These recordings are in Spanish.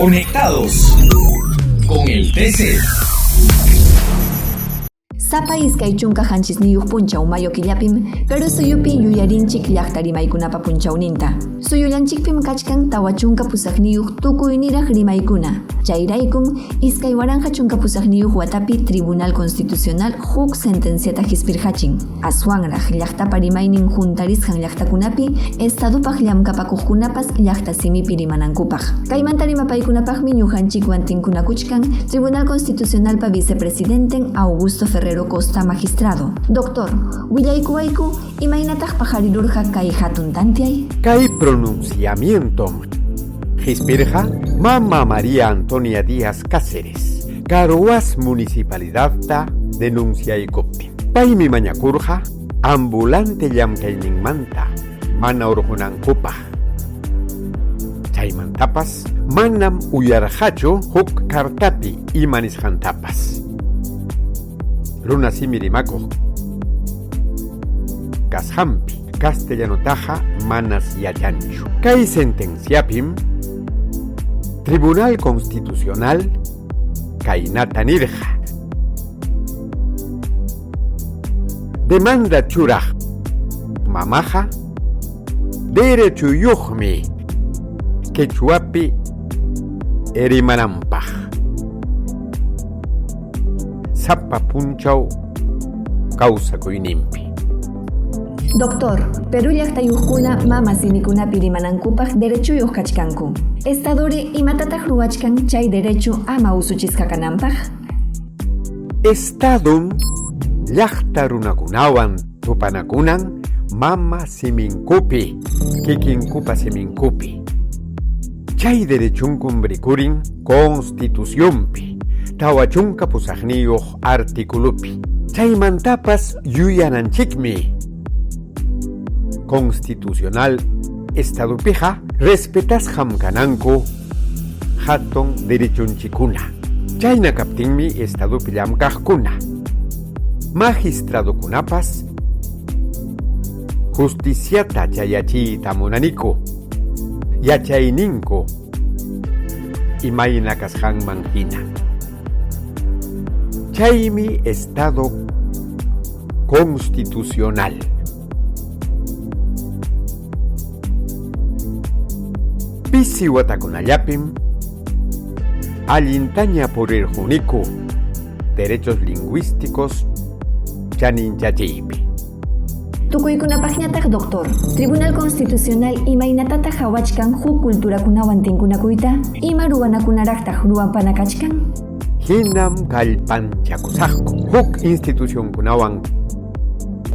Conectados con el TC. Sapa iskay chunka hanchisniyuq punchaw mayo killapim Peru suyupi yuyarinchik llaqta rimaykunapa punchawninta. Suyullanchikpim kachkan tawa chunka pusaqniyuq tukuyniraq rimaykuna. Chayraykum iskay waranja chunka pusaqniyuq watapi Tribunal Constitucional huk sentenciata hispirhachin. Aswanraq llaqtapa rimaynin juntarisqan llaqtakunapi estadupaq llamkapakuqkunapas llaqta simipi rimanankupaq. Kaymanta rimapaykunapaqmi ñuqanchikwan tinkunakuchkan Tribunal Constitucionalpa vicepresidenten Augusto Ferrero Costa magistrado. Doctor, willaykuwayku imaynataq paharirurqa kay hatun tantiay? Kay pronunciamiento hispirqa Mama María Antonia Díaz Cáceres, Caroas Municipalidadta denunciaykuptin. Paymi mañakurqa ambulante llamkayninmanta mana urqunankupaq. Chaymantapas manam uyarqachu huk kartapi imanisqantapas. Runa simi rimakuq kashampi castellanotaja manas yachanchu. Kay sentenciapim Tribunal Constitucional kaynata nirqa. Demanda churaq mamaja derechuyuqmi quechuapi erimananpaq. Sapa punchaw kawsakuyninpi. Doctor, Peru llaqtayuqkuna mama simikunapi rimanankupaq derechuyuq kachkanku. Estadori imatataq ruwachkan chay derechu ama usuchisqa kananpaq? Estadum llaqta runakunawan tupanakunan mama siminkupi, kikinkupa siminkupi. Chay derechunkum rikurin Constitucionpi, tawachunka pusaqniyuq articulupi. Chaymantapas yuyananchikmi Constitucional Estadupija respetasqam kananku hatun derechunchikuna. Chayna kaptinmi Estadupi llamkaqkuna. Magistradokunapas justiciata chayachiyta munaniku. Yachayninku imayna kasqanman hina. Chaymi Estado Constitucional. Pisi watakunallapim allintaña purirquniku derechos lingüísticos chaninchachiypi. Tukuykunapaqñataq doctor, Tribunal Constitucional imaynatataq hawachkan huk culturakunawan tinkunakuyta ima ruwanakunaraqtaq ruwanpana kachkan? Hinam kallpanchakusaqku huk institucionkunawan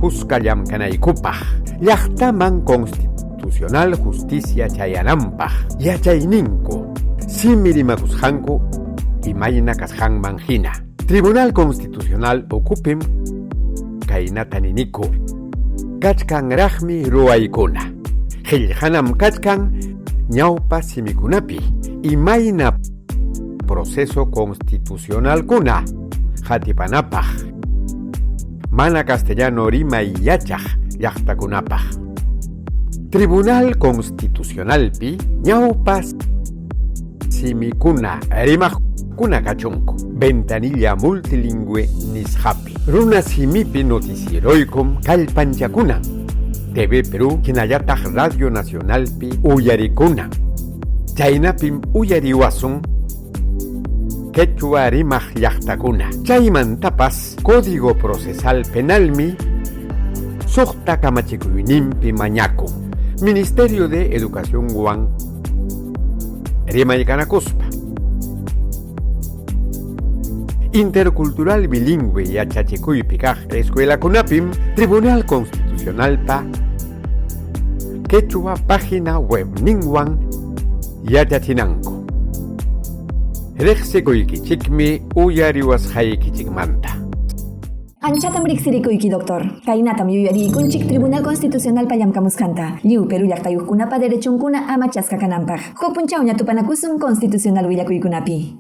kuska llamkanaykupaq llaqtaman Constitucional Justicia chayananpaq yachayninku simi rimakusqanku imayna kasqanman hina. Tribunal Constitucional ukupim kaynata niniku kachkanraqmi ruwaykuna. Qillqanam kachkan ñawpa simikunapi imayna proceso constitucional kuna hatipanapaq mana castellano rimay yachaq llaqtakunapaq. Tribunal Constitucionalpi ñawpa simikuna rimaqkuna kachunku ventanilla multilingüe nisqapi. Runa simipi noticieroykum kallpanchakunan TV Perú hinallataq Radio Nacionalpi uyarikunan. Chaynapim uyariwasun quechua rimaq llaqtakuna. Chaymantapas Código Procesal Penalmi suqta kamachikuyninpi mañakun. Ministerio de Educación wan rimaykanakuspa. Intercultural bilingüe yachachikuypi kaq escuelakunapim Tribunal Constitucionalpa quechua página web ninwan yachachinanku. Riqsikuykichikmi uyariwasqaykichikmanta. Anchatam riqsirikuyki doctor. Kaynatam yuyariykunchik Tribunal Constitucional llamkamusqanta. Lliw Peru llaqtayuqkunapa derechunkuna ama chasqa kananpaq. Huk punchawña tupanakusun Constitucional willakuykunapi.